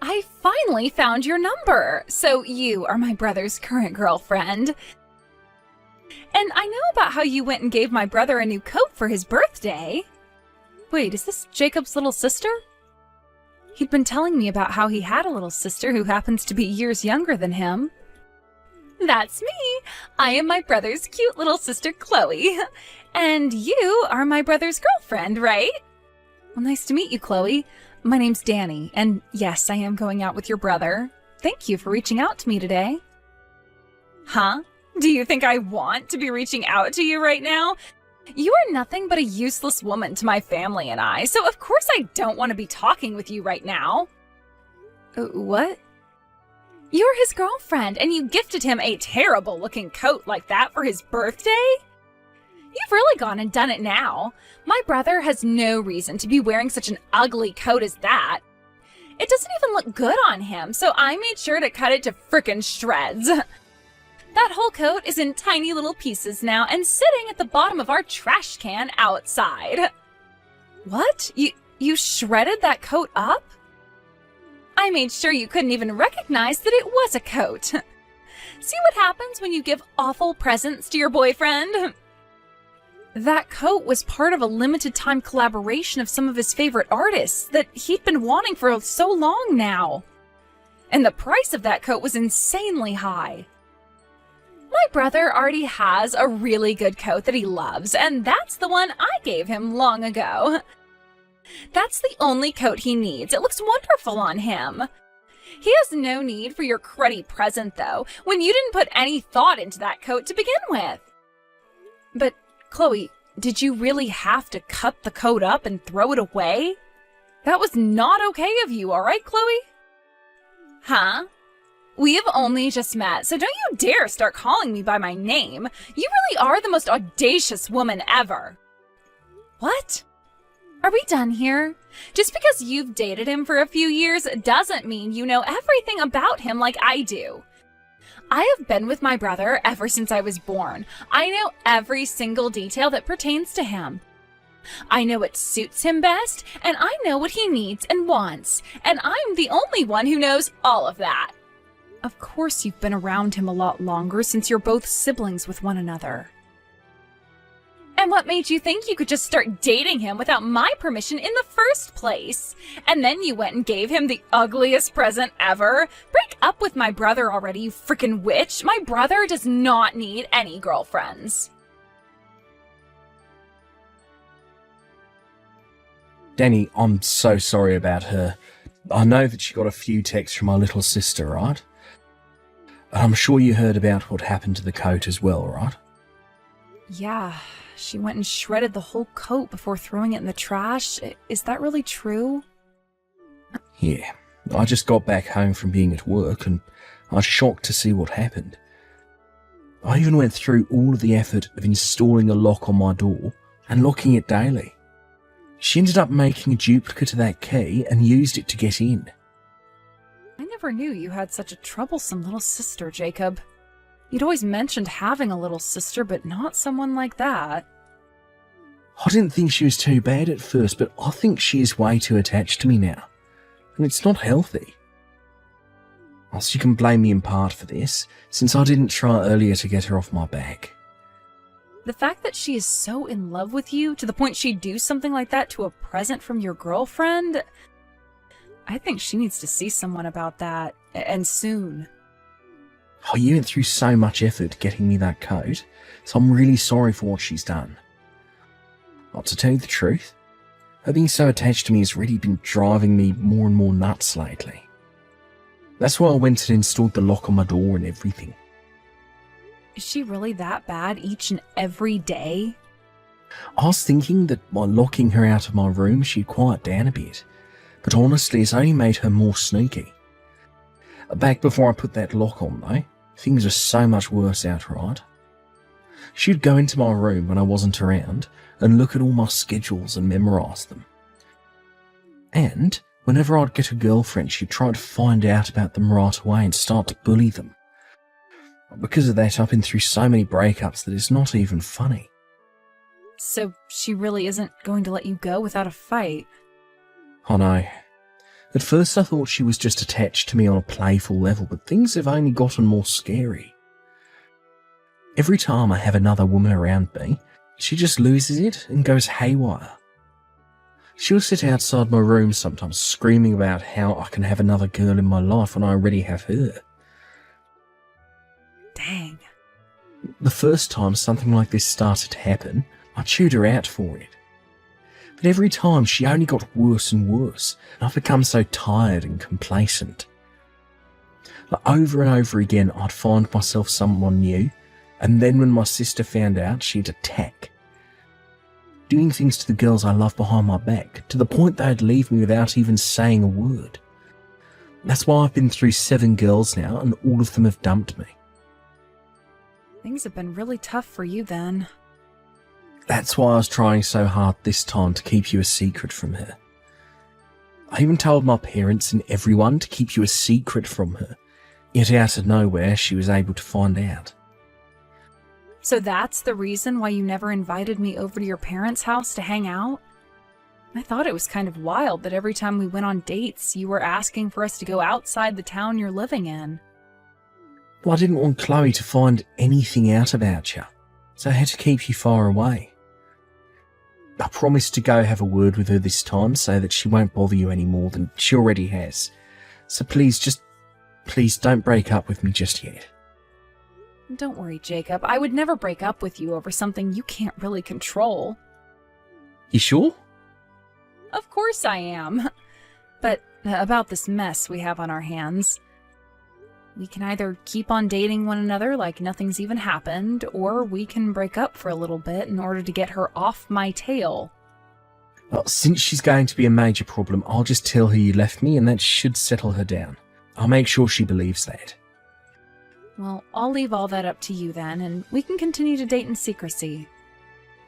I finally found your number. So you are my brother's current girlfriend. And I know about how you went and gave my brother a new coat for his birthday. Wait, is this Jacob's little sister? He'd been telling me about how he had a little sister who happens to be years younger than him. That's me. I am my brother's cute little sister, Chloe. And you are my brother's girlfriend, right? Well, nice to meet you, Chloe. My name's Danny, and yes, I am going out with your brother. Thank you for reaching out to me today. Huh? Do you think I want to be reaching out to you right now? You are nothing but a useless woman to my family and I, so of course I don't want to be talking with you right now. What? You're his girlfriend, and you gifted him a terrible-looking coat like that for his birthday? You've really gone and done it now. My brother has no reason to be wearing such an ugly coat as that. It doesn't even look good on him, so I made sure to cut it to frickin' shreds. That whole coat is in tiny little pieces now and sitting at the bottom of our trash can outside. What? You shredded that coat up? I made sure you couldn't even recognize that it was a coat. See what happens when you give awful presents to your boyfriend? That coat was part of a limited-time collaboration of some of his favorite artists that he'd been wanting for so long now. And the price of that coat was insanely high. My brother already has a really good coat that he loves, and that's the one I gave him long ago. That's the only coat he needs. It looks wonderful on him. He has no need for your cruddy present, though, when you didn't put any thought into that coat to begin with. But, Chloe, did you really have to cut the coat up and throw it away? That was not okay of you, all right, Chloe? Huh? We have only just met, so don't you dare start calling me by my name. You really are the most audacious woman ever. What? Are we done here? Just because you've dated him for a few years doesn't mean you know everything about him like I do. I have been with my brother ever since I was born. I know every single detail that pertains to him. I know what suits him best, and I know what he needs and wants, and I'm the only one who knows all of that. Of course you've been around him a lot longer since you're both siblings with one another. And what made you think you could just start dating him without my permission in the first place? And then you went and gave him the ugliest present ever? Break up with my brother already, you frickin' witch! My brother does not need any girlfriends. Danny, I'm so sorry about her. I know that she got a few texts from my little sister, right? I'm sure you heard about what happened to the coat as well, right? Yeah, she went and shredded the whole coat before throwing it in the trash. Is that really true? Yeah, I just got back home from being at work and I was shocked to see what happened. I even went through all of the effort of installing a lock on my door and locking it daily. She ended up making a duplicate of that key and used it to get in. I never knew you had such a troublesome little sister, Jacob. You'd always mentioned having a little sister, but not someone like that. I didn't think she was too bad at first, but I think she is way too attached to me now. And it's not healthy. Whilst you can blame me in part for this, since I didn't try earlier to get her off my back. The fact that she is so in love with you, to the point she'd do something like that to a present from your girlfriend, I think she needs to see someone about that, and soon. Oh, you went through so much effort getting me that coat, so I'm really sorry for what she's done. But to tell you the truth, her being so attached to me has really been driving me more and more nuts lately. That's why I went and installed the lock on my door and everything. Is she really that bad each and every day? I was thinking that by locking her out of my room she'd quiet down a bit, but honestly it's only made her more sneaky. Back before I put that lock on though, things are so much worse outright. She'd go into my room when I wasn't around and look at all my schedules and memorise them. And whenever I'd get a girlfriend she'd try to find out about them right away and start to bully them. Because of that I've been through so many breakups that it's not even funny. So she really isn't going to let you go without a fight? I know. At first I thought she was just attached to me on a playful level, but things have only gotten more scary. Every time I have another woman around me, she just loses it and goes haywire. She'll sit outside my room sometimes screaming about how I can have another girl in my life when I already have her. Dang. The first time something like this started to happen, I chewed her out for it. But every time she only got worse and worse, and I've become so tired and complacent. Over and over again I'd find myself someone new, and then when my sister found out, she'd attack. Doing things to the girls I love behind my back, to the point they'd leave me without even saying a word. That's why I've been through 7 girls now, and all of them have dumped me. Things have been really tough for you then. That's why I was trying so hard this time to keep you a secret from her. I even told my parents and everyone to keep you a secret from her, yet out of nowhere she was able to find out. So that's the reason why you never invited me over to your parents' house to hang out? I thought it was kind of wild that every time we went on dates, you were asking for us to go outside the town you're living in. Well, I didn't want Chloe to find anything out about you, so I had to keep you far away. I promised to go have a word with her this time so that she won't bother you any more than she already has. So please don't break up with me just yet. Don't worry, Jacob. I would never break up with you over something you can't really control. You sure? Of course I am. But about this mess we have on our hands, we can either keep on dating one another like nothing's even happened, or we can break up for a little bit in order to get her off my tail. Well, since she's going to be a major problem, I'll just tell her you left me and that should settle her down. I'll make sure she believes that. Well, I'll leave all that up to you then, and we can continue to date in secrecy.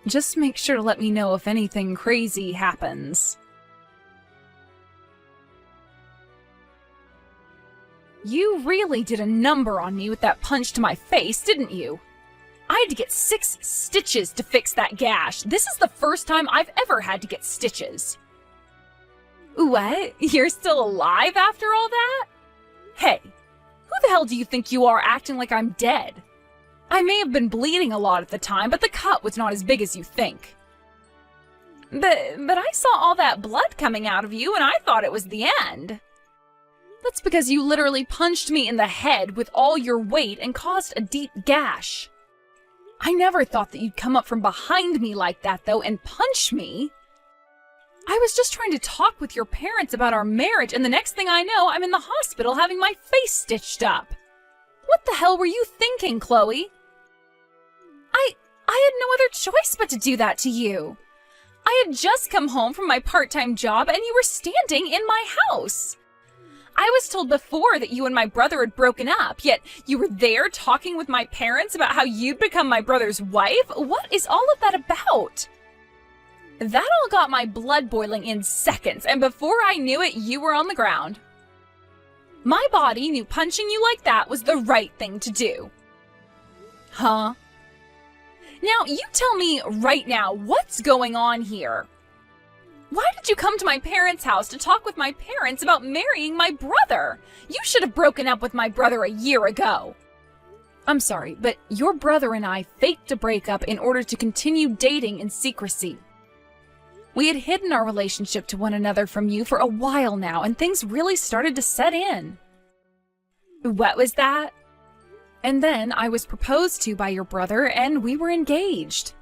Just make sure to let me know if anything crazy happens. You really did a number on me with that punch to my face, didn't you? I had to get 6 stitches to fix that gash. This is the first time I've ever had to get stitches. What? You're still alive after all that? Hey, who the hell do you think you are acting like I'm dead? I may have been bleeding a lot at the time, but the cut was not as big as you think. But I saw all that blood coming out of you and I thought it was the end. That's because you literally punched me in the head with all your weight and caused a deep gash. I never thought that you'd come up from behind me like that, though, and punch me. I was just trying to talk with your parents about our marriage, and the next thing I know, I'm in the hospital having my face stitched up. What the hell were you thinking, Chloe? I had no other choice but to do that to you. I had just come home from my part-time job, and you were standing in my house. I was told before that you and my brother had broken up, yet you were there talking with my parents about how you'd become my brother's wife? What is all of that about? That all got my blood boiling in seconds, and before I knew it, you were on the ground. My body knew punching you like that was the right thing to do. Huh? Now, you tell me right now, what's going on here? Why did you come to my parents' house to talk with my parents about marrying my brother? You should have broken up with my brother a year ago. I'm sorry, but your brother and I faked a breakup in order to continue dating in secrecy. We had hidden our relationship to one another from you for a while now, and things really started to set in. What was that? And then I was proposed to by your brother, and we were engaged.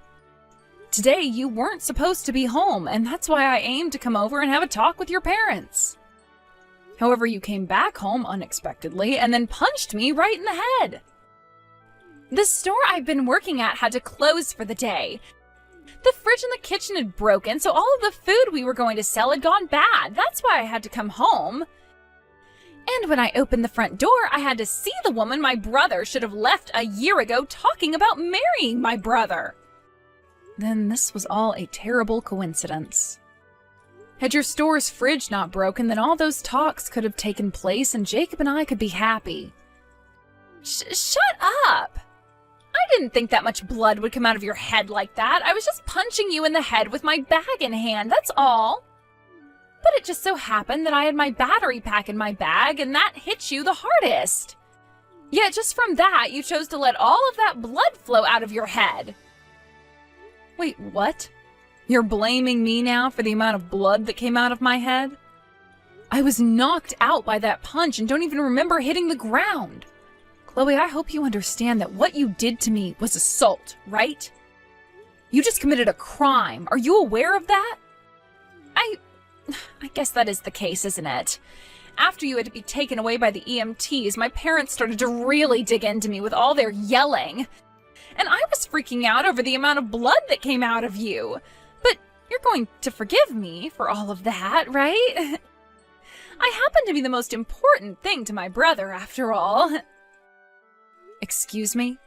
Today, you weren't supposed to be home, and that's why I aimed to come over and have a talk with your parents. However, you came back home unexpectedly and then punched me right in the head. The store I've been working at had to close for the day. The fridge in the kitchen had broken, so all of the food we were going to sell had gone bad. That's why I had to come home. And when I opened the front door, I had to see the woman my brother should have left a year ago talking about marrying my brother. Then this was all a terrible coincidence. Had your store's fridge not broken, then all those talks could have taken place and Jacob and I could be happy. Shut up! I didn't think that much blood would come out of your head like that. I was just punching you in the head with my bag in hand, that's all. But it just so happened that I had my battery pack in my bag, and that hit you the hardest. Yet just from that, you chose to let all of that blood flow out of your head. Wait, what? You're blaming me now for the amount of blood that came out of my head? I was knocked out by that punch and don't even remember hitting the ground. Chloe, I hope you understand that what you did to me was assault, right? You just committed a crime. Are you aware of that? I guess that is the case, isn't it? After you had to be taken away by the EMTs, my parents started to really dig into me with all their yelling. And I was freaking out over the amount of blood that came out of you. But you're going to forgive me for all of that, right? I happen to be the most important thing to my brother, after all. Excuse me?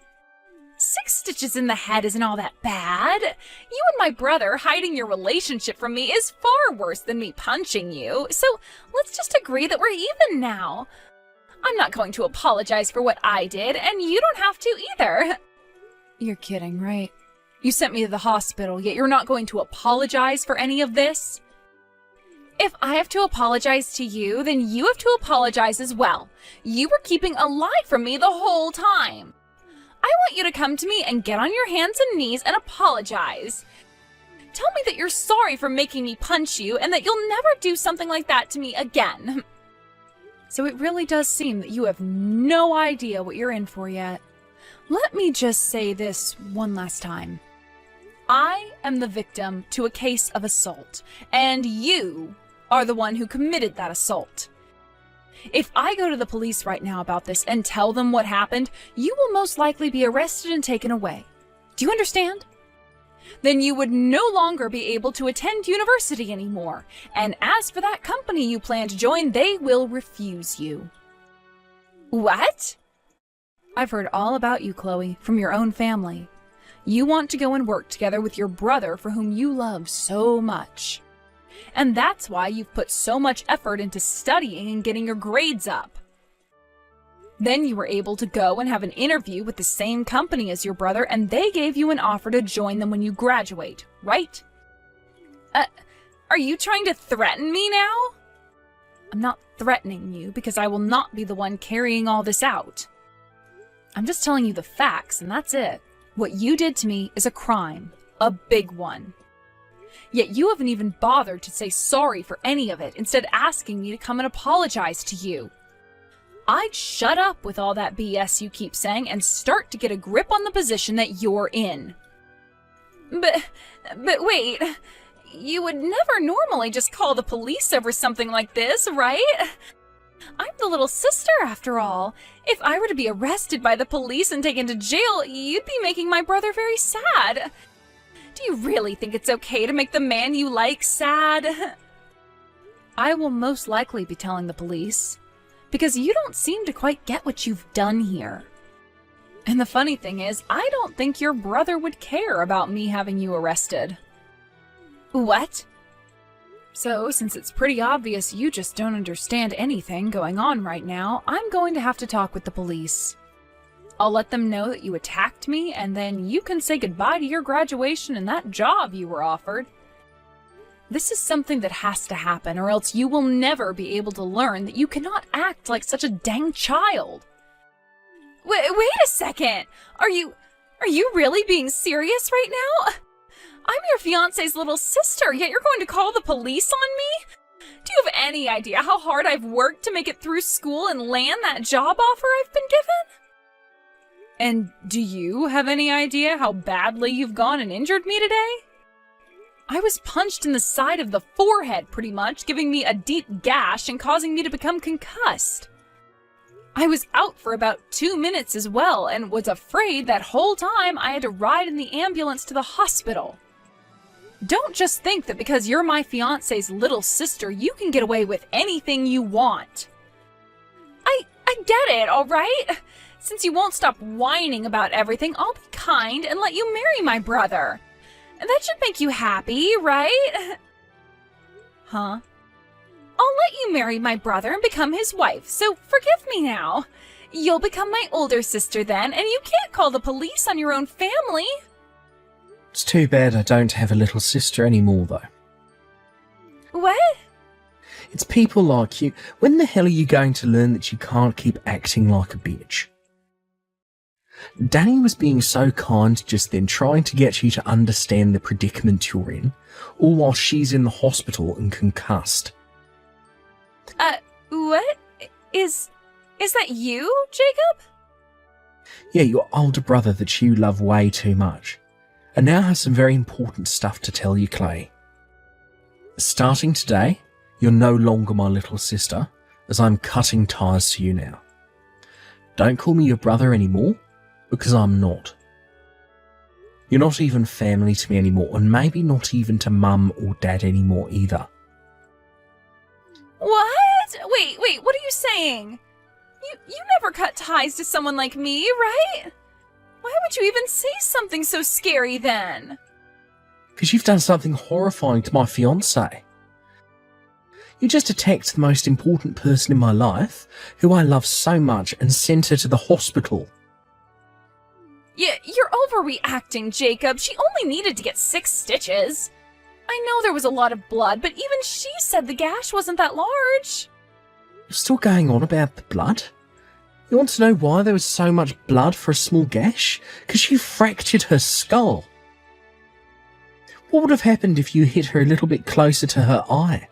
6 stitches in the head isn't all that bad. You and my brother hiding your relationship from me is far worse than me punching you, so let's just agree that we're even now. I'm not going to apologize for what I did, and you don't have to either. You're kidding, right? You sent me to the hospital, yet you're not going to apologize for any of this? If I have to apologize to you, then you have to apologize as well. You were keeping a lie from me the whole time. I want you to come to me and get on your hands and knees and apologize. Tell me that you're sorry for making me punch you and that you'll never do something like that to me again. So it really does seem that you have no idea what you're in for yet. Let me just say this one last time. I am the victim to a case of assault, and you are the one who committed that assault. If I go to the police right now about this and tell them what happened, you will most likely be arrested and taken away. Do you understand? Then you would no longer be able to attend university anymore. And as for that company you plan to join, they will refuse you. What? I've heard all about you, Chloe, from your own family. You want to go and work together with your brother for whom you love so much. And that's why you've put so much effort into studying and getting your grades up. Then you were able to go and have an interview with the same company as your brother, and they gave you an offer to join them when you graduate, right? Are you trying to threaten me now? I'm not threatening you because I will not be the one carrying all this out. I'm just telling you the facts, and that's it. What you did to me is a crime, a big one. Yet you haven't even bothered to say sorry for any of it, instead asking me to come and apologize to you. I'd shut up with all that BS you keep saying and start to get a grip on the position that you're in. But wait, you would never normally just call the police over something like this, right? I'm the little sister, after all. If I were to be arrested by the police and taken to jail, you'd be making my brother very sad. Do you really think it's okay to make the man you like sad? I will most likely be telling the police, because you don't seem to quite get what you've done here. And the funny thing is, I don't think your brother would care about me having you arrested. What? So, since it's pretty obvious you just don't understand anything going on right now, I'm going to have to talk with the police. I'll let them know that you attacked me, and then you can say goodbye to your graduation and that job you were offered. This is something that has to happen, or else you will never be able to learn that you cannot act like such a dang child. Wait a second! Are you really being serious right now? I'm your fiancé's little sister, yet you're going to call the police on me? Do you have any idea how hard I've worked to make it through school and land that job offer I've been given? And do you have any idea how badly you've gone and injured me today? I was punched in the side of the forehead, pretty much, giving me a deep gash and causing me to become concussed. I was out for about 2 minutes as well, and was afraid that whole time I had to ride in the ambulance to the hospital. Don't just think that because you're my fiancé's little sister, you can get away with anything you want. I get it, all right? Since you won't stop whining about everything, I'll be kind and let you marry my brother. And that should make you happy, right? Huh? I'll let you marry my brother and become his wife, so forgive me now. You'll become my older sister then, and you can't call the police on your own family. It's too bad I don't have a little sister anymore, though. What? It's people like you. When the hell are you going to learn that you can't keep acting like a bitch? Danny was being so kind just then, trying to get you to understand the predicament you're in, all while she's in the hospital and concussed. What? Is that you, Jacob? Yeah, your older brother that you love way too much. And now has some very important stuff to tell you, Clay. Starting today, you're no longer my little sister, as I'm cutting ties to you now. Don't call me your brother anymore, because I'm not. You're not even family to me anymore, and maybe not even to Mum or Dad anymore either. What? Wait, what are you saying? You never cut ties to someone like me, right? Why would you even say something so scary then? Because you've done something horrifying to my fiancée. You just attacked the most important person in my life, who I love so much, and sent her to the hospital. Yeah, you're overreacting, Jacob. She only needed to get 6 stitches. I know there was a lot of blood, but even she said the gash wasn't that large. You're still going on about the blood? You want to know why there was so much blood for a small gash? Because you fractured her skull. What would have happened if you hit her a little bit closer to her eye?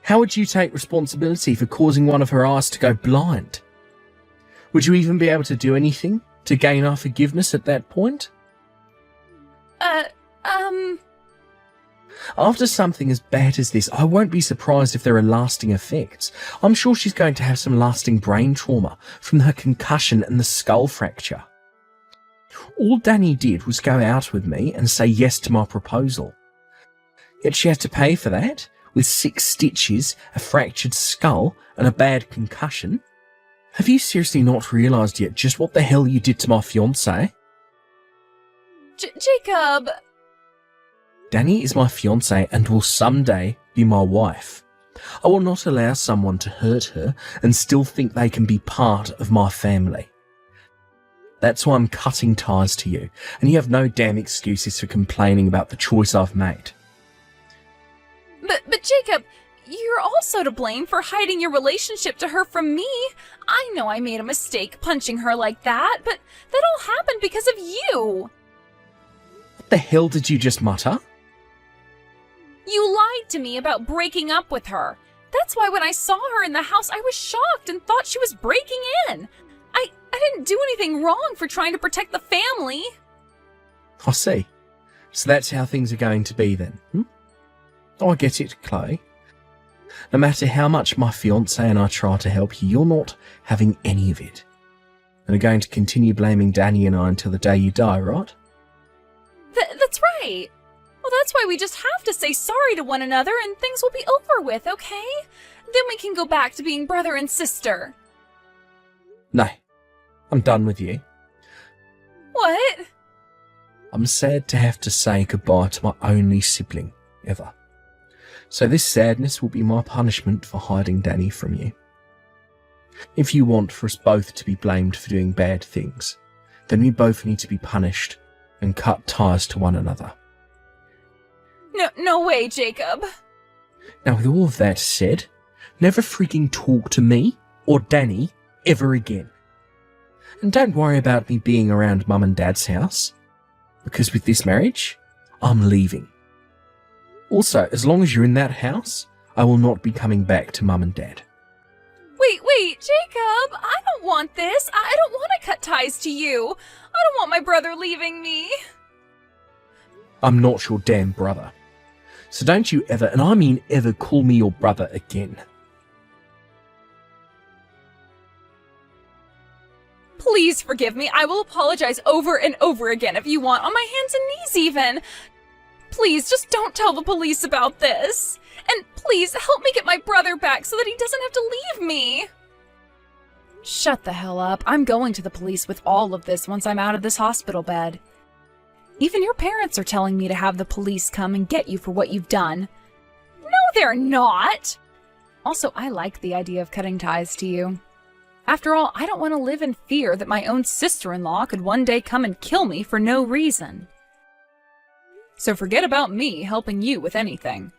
How would you take responsibility for causing one of her eyes to go blind? Would you even be able to do anything to gain our forgiveness at that point? After something as bad as this, I won't be surprised if there are lasting effects. I'm sure she's going to have some lasting brain trauma from her concussion and the skull fracture. All Danny did was go out with me and say yes to my proposal. Yet she had to pay for that, with 6 stitches, a fractured skull, and a bad concussion. Have you seriously not realised yet just what the hell you did to my fiancée? Jacob! Danny is my fiancée and will someday be my wife. I will not allow someone to hurt her and still think they can be part of my family. That's why I'm cutting ties to you, and you have no damn excuses for complaining about the choice I've made. But Jacob, you're also to blame for hiding your relationship to her from me. I know I made a mistake punching her like that, but that all happened because of you. What the hell did you just mutter? You lied to me about breaking up with her. That's why when I saw her in the house, I was shocked and thought she was breaking in. I didn't do anything wrong for trying to protect the family. I see. So that's how things are going to be then, Oh, I get it, Chloe. No matter how much my fiancé and I try to help you, you're not having any of it. And are going to continue blaming Danny and I until the day you die, right? That's right. Well, that's why we just have to say sorry to one another and things will be over with, okay? Then we can go back to being brother and sister. No, I'm done with you. What? I'm sad to have to say goodbye to my only sibling ever. So this sadness will be my punishment for hiding Danny from you. If you want for us both to be blamed for doing bad things, then we both need to be punished and cut ties to one another. No way, Jacob. Now, with all of that said, never freaking talk to me or Danny ever again. And don't worry about me being around Mum and Dad's house, because with this marriage, I'm leaving. Also, as long as you're in that house, I will not be coming back to Mum and Dad. Wait, Jacob, I don't want this. I don't want to cut ties to you. I don't want my brother leaving me. I'm not your damn brother. So don't you ever, and I mean ever, call me your brother again. Please forgive me. I will apologize over and over again if you want, on my hands and knees even. Please, just don't tell the police about this. And please, help me get my brother back so that he doesn't have to leave me. Shut the hell up. I'm going to the police with all of this once I'm out of this hospital bed. Even your parents are telling me to have the police come and get you for what you've done. No, they're not. Also, I like the idea of cutting ties to you. After all, I don't want to live in fear that my own sister-in-law could one day come and kill me for no reason. So forget about me helping you with anything.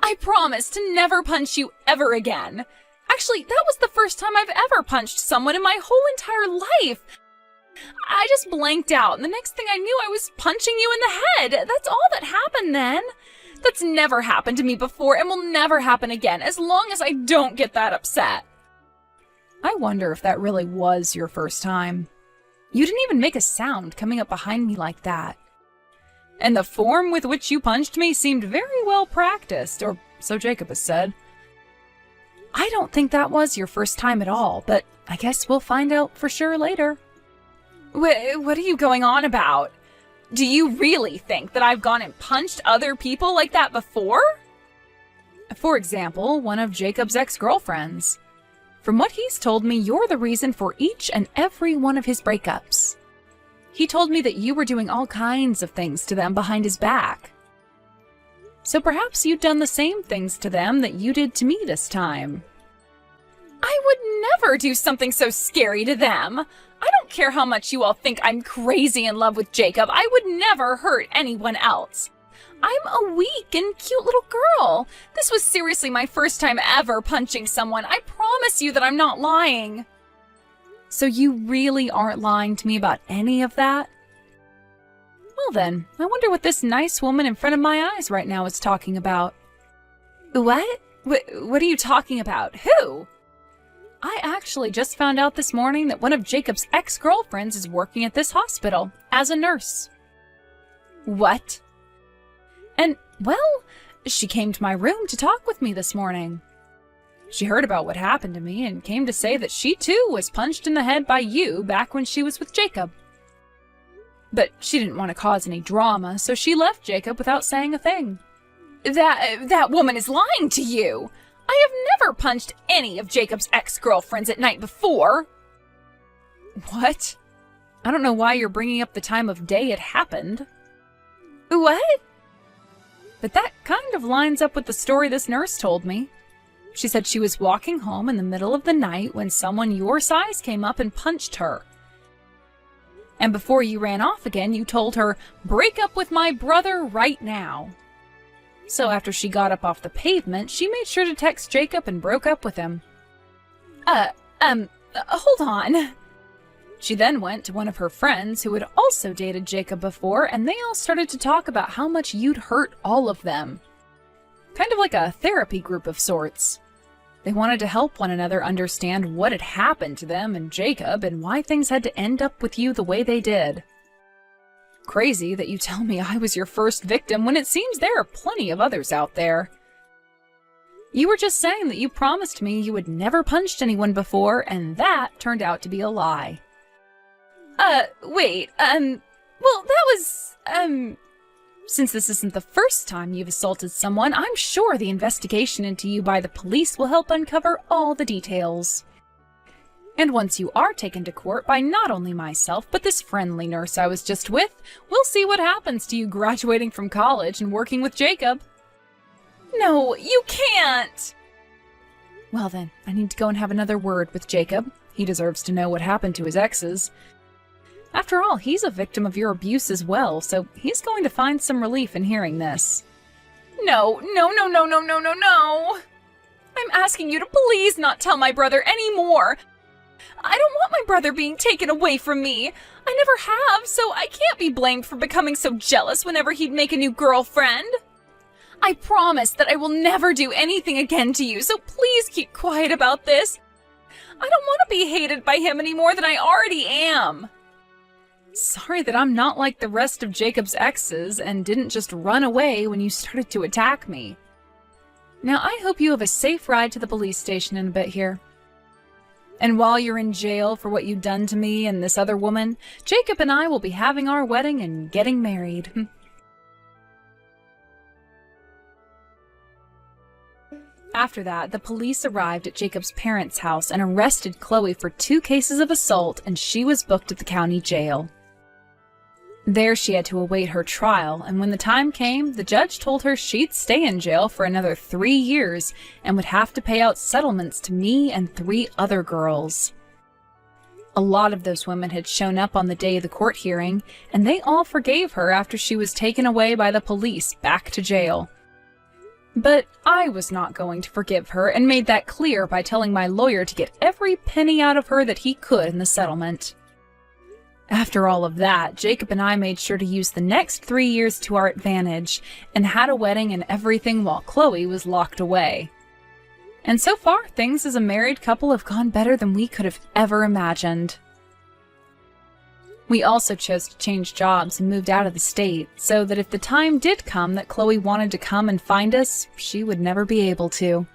I promise to never punch you ever again. Actually, that was the first time I've ever punched someone in my whole entire life. I just blanked out, and the next thing I knew, I was punching you in the head. That's all that happened then. That's never happened to me before and will never happen again, as long as I don't get that upset. I wonder if that really was your first time. You didn't even make a sound coming up behind me like that. And the form with which you punched me seemed very well practiced, or so Jacob has said. I don't think that was your first time at all, but I guess we'll find out for sure later. What are you going on about? Do you really think that I've gone and punched other people like that before? For example, one of Jacob's ex-girlfriends. From what he's told me, you're the reason for each and every one of his breakups. He told me that you were doing all kinds of things to them behind his back. So perhaps you'd done the same things to them that you did to me this time. I would never do something so scary to them. I don't care how much you all think I'm crazy in love with Jacob. I would never hurt anyone else. I'm a weak and cute little girl. This was seriously my first time ever punching someone. I promise you that I'm not lying. So you really aren't lying to me about any of that? Well then, I wonder what this nice woman in front of my eyes right now is talking about. What? What are you talking about? Who? I actually just found out this morning that one of Jacob's ex-girlfriends is working at this hospital as a nurse. What? And, well, she came to my room to talk with me this morning. She heard about what happened to me and came to say that she too was punched in the head by you back when she was with Jacob. But she didn't want to cause any drama, so she left Jacob without saying a thing. That woman is lying to you! I have never punched any of Jacob's ex-girlfriends at night before! What? I don't know why you're bringing up the time of day it happened. What? But that kind of lines up with the story this nurse told me. She said she was walking home in the middle of the night when someone your size came up and punched her. And before you ran off again, you told her, "Break up with my brother right now." So after she got up off the pavement, she made sure to text Jacob and broke up with him. Hold on. She then went to one of her friends who had also dated Jacob before, and they all started to talk about how much you'd hurt all of them. Kind of like a therapy group of sorts. They wanted to help one another understand what had happened to them and Jacob and why things had to end up with you the way they did. Crazy that you tell me I was your first victim when it seems there are plenty of others out there. You were just saying that you promised me you had never punched anyone before, and that turned out to be a lie. Well, that was, since this isn't the first time you've assaulted someone, I'm sure the investigation into you by the police will help uncover all the details. And once you are taken to court by not only myself, but this friendly nurse I was just with, we'll see what happens to you graduating from college and working with Jacob. No, you can't! Well then, I need to go and have another word with Jacob. He deserves to know what happened to his exes. After all, he's a victim of your abuse as well, so he's going to find some relief in hearing this. No. I'm asking you to please not tell my brother anymore. I don't want my brother being taken away from me. I never have, so I can't be blamed for becoming so jealous whenever he'd make a new girlfriend. I promise that I will never do anything again to you, so please keep quiet about this. I don't want to be hated by him any more than I already am. Sorry that I'm not like the rest of Jacob's exes and didn't just run away when you started to attack me. Now, I hope you have a safe ride to the police station in a bit here. And while you're in jail for what you've done to me and this other woman, Jacob and I will be having our wedding and getting married. After that, the police arrived at Jacob's parents' house and arrested Chloe for 2 cases of assault, and she was booked at the county jail. There she had to await her trial, and when the time came, the judge told her she'd stay in jail for another 3 years and would have to pay out settlements to me and 3 other girls. A lot of those women had shown up on the day of the court hearing, and they all forgave her after she was taken away by the police back to jail. But I was not going to forgive her and made that clear by telling my lawyer to get every penny out of her that he could in the settlement. After all of that, Jacob and I made sure to use the next 3 years to our advantage and had a wedding and everything while Chloe was locked away. And so far, things as a married couple have gone better than we could have ever imagined. We also chose to change jobs and moved out of the state, so that if the time did come that Chloe wanted to come and find us, she would never be able to.